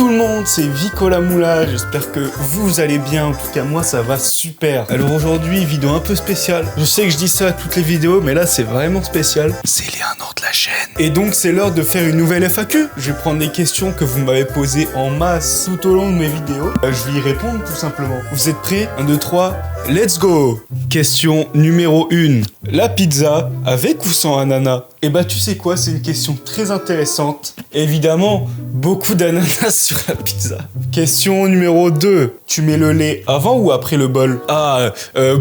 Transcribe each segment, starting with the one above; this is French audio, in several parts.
tout le monde, c'est Vico la Moula, j'espère que vous allez bien, en tout cas moi ça va super. Alors aujourd'hui, vidéo un peu spéciale, je sais que je dis ça à toutes les vidéos, mais là c'est vraiment spécial, c'est les 1 an de la chaîne. Et donc c'est l'heure de faire une nouvelle FAQ, je vais prendre les questions que vous m'avez posées en masse tout au long de mes vidéos, je vais y répondre tout simplement. Vous êtes prêts? 1, 2, 3, let's go. Question numéro 1, la pizza avec ou sans ananas? Et bah tu sais quoi, c'est une question très intéressante. Évidemment, beaucoup d'ananas sur la pizza. Question numéro 2, tu mets le lait avant ou après le bol?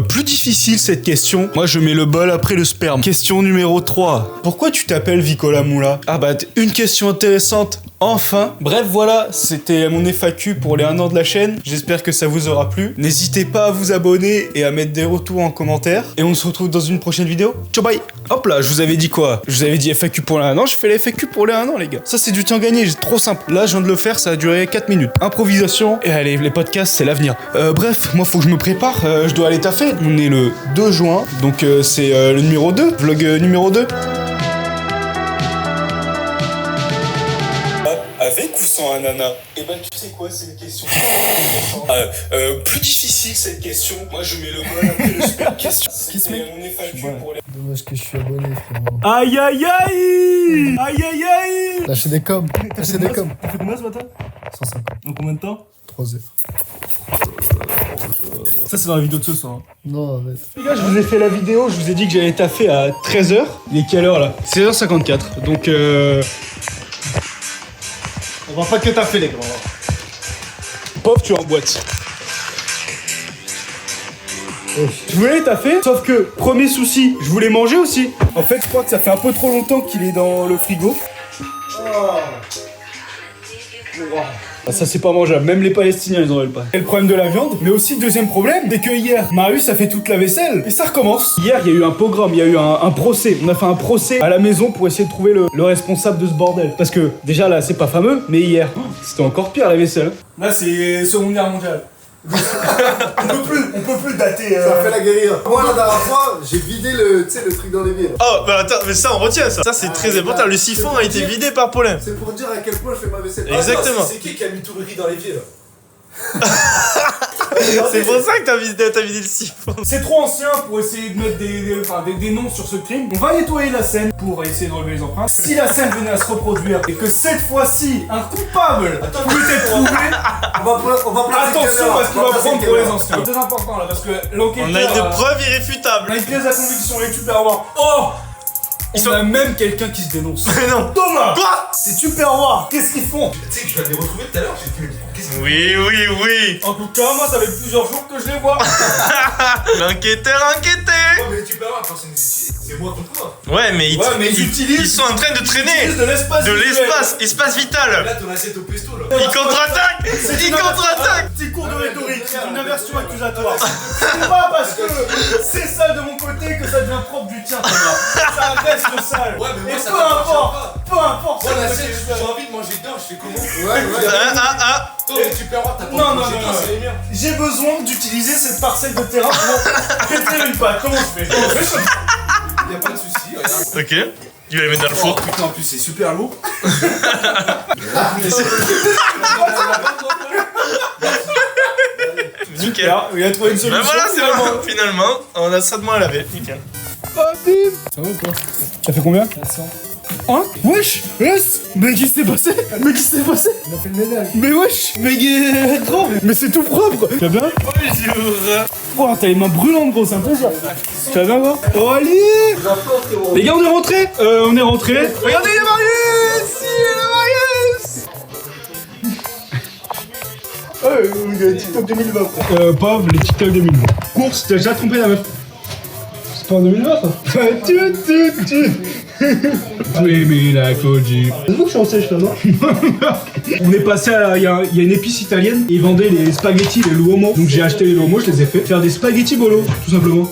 Plus difficile cette question. Moi je mais le bol après le sperme. Question numéro 3, pourquoi tu t'appelles Vico la Moula? Une question intéressante. Enfin, bref voilà, c'était mon FAQ pour les 1 an de la chaîne. J'espère que ça vous aura plu. N'hésitez pas à vous abonner et à mettre des retours en commentaire. Et on se retrouve dans une prochaine vidéo. Ciao bye. Hop là, je vous avais dit quoi? Je vous avais dit FAQ pour les 1 an, je fais les FAQ pour les 1 an les gars. Ça c'est du temps gagné, c'est trop simple. Là je viens de le faire, ça a duré 4 minutes. Improvisation, et allez, les podcasts c'est l'avenir. Bref, moi faut que je me prépare, je dois aller taffer. On est le 2 juin, donc c'est le numéro 2, vlog numéro 2. Avec ou sans ananas? Et bah tu sais quoi, c'est une question plus difficile cette question. Moi je mets le bol après le super question. C'était mon FAQ pour les... Dommage que je suis abonné, frérot. Aïe aïe aïe. Aïe aïe aïe. Lâchez des coms. Lâchez des coms. T'as fait combien ce matin? 150. En combien de temps? 3 heures. Ça c'est dans la vidéo de ce soir. Non, arrête. Les gars, je vous ai fait la vidéo, je vous ai dit que j'allais taffer à 13h. Il est quelle heure là? 16h54. Donc on va pas que taffer les gars. Pauvre, tu es en boîte. Je voulais taffer, sauf que, premier souci, je voulais manger aussi. En fait, je crois que ça fait un peu trop longtemps qu'il est dans le frigo. Ça c'est pas mangeable, même les Palestiniens ils en veulent pas. Et le problème de la viande, mais aussi deuxième problème, c'est que hier, Marius a fait toute la vaisselle et ça recommence. Hier il y a eu un pogrom, il y a eu un procès. On a fait un procès à la maison pour essayer de trouver le responsable de ce bordel. Parce que déjà là c'est pas fameux, mais hier, c'était encore pire la vaisselle. Là c'est Seconde Guerre mondiale. on peut plus dater. Ça fait la guérilla. Moi la dernière fois, j'ai vidé le truc dans les vies. Oh bah attends, mais ça on retient ça. Ça c'est très important. Le siphon a été vidé par Paulin. C'est pour dire à quel point je fais ma vaisselle. Exactement. C'est qui a mis tout le riz dans les vies là? C'est pour ça que t'as vidé le siphon. C'est trop ancien pour essayer de mettre des noms sur ce crime. On va nettoyer la scène pour essayer de relever les empreintes. Si la scène venait à se reproduire et que cette fois-ci un coupable peut être trouvé, on va placer attention parce qu'il va prendre pour les anciens. C'est très important là parce que l'enquêteur. On a une preuve irréfutable. On a une pièce à conviction et tu peux avoir. Oh! On a même quelqu'un qui se dénonce. Mais non. Thomas! Quoi? C'est super roi! Qu'est-ce qu'ils font? Tu sais que je vais les retrouver tout à l'heure, j'ai fait qu'est-ce que... Oui. En tout cas, moi ça fait plusieurs jours que je les vois. L'enquêteur enquêté. Oh mais tu peux avoir personne ici. C'est moi contre toi. Ouais mais ils sont en train de traîner De l'espace. espace vital. Là ton assiette au pesto là. Il contre-attaque. Petit cours de rhétorique, c'est une inversion accusatoire. C'est pas parce que c'est sale de mon côté que ça devient propre du tien, Thomas. Ça reste sale. Ouais mais moi et ça peu importe. Moi l'assiette, j'ai envie de manger dedans, je fais comment? Ouais. Toi mais tu peux avoir ta Non. c'est les miens. J'ai besoin d'utiliser cette parcelle de terrain pour pétrir une pâte. Comment je fais? Y'a pas de soucis, regarde. Ok. Tu vas les mettre dans le four. Putain en plus c'est super lourd. Nickel. Il a trouvé une solution. Bah voilà, c'est bon. Finalement, on a ça de moins à laver. Nickel. Ça va ou quoi? Ça fait combien? 100. Hein? Wesh! Mais qu'est-ce qui s'est passé? On a fait le ménage. Mais wesh! Mais gros! Mais c'est tout propre! Tu vas bien? Bonjour. Oh, t'as les mains brûlantes, gros, c'est un plaisir! Tu vas bien, gros? Oh, allez! Les gars, on est rentrés! Regardez, il y a Marius! Le TikTok 2020. Pauvre, les TikTok 2020. Course, t'as déjà trompé la meuf? C'est pas en 2020 ça? Mais la Koji. C'est vous que je suis en sèche là, non? On est passé à. Il y a une épice italienne, ils vendaient les spaghettis, les l'uomo. Donc j'ai acheté les l'uomo, je les ai fait faire des spaghettis bolo, tout simplement.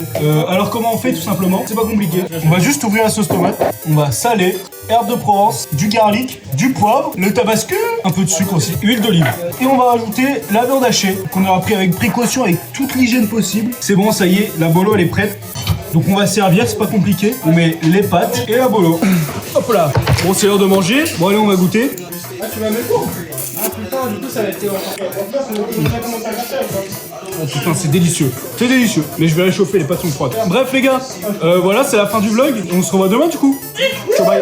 Alors comment on fait tout simplement? C'est pas compliqué. On va juste ouvrir la sauce tomate, on va saler, herbe de Provence, du garlic, du poivre, le tabasco, un peu de sucre aussi, huile d'olive. Et on va rajouter la viande hachée qu'on aura pris avec précaution, avec toute l'hygiène possible. C'est bon, ça y est, la bolo elle est prête. Donc on va servir, c'est pas compliqué. On met les pâtes et la bolo. Hop là. Bon, c'est l'heure de manger. Bon allez, on va goûter. Ah, tu vas mettre quoi? Ah putain. du coup, ça va être... Oh putain, c'est délicieux. C'est délicieux. Mais je vais aller chauffer, les pâtes sont froides. Bref, les gars, voilà, c'est la fin du vlog. On se revoit demain, du coup. Ciao, bye.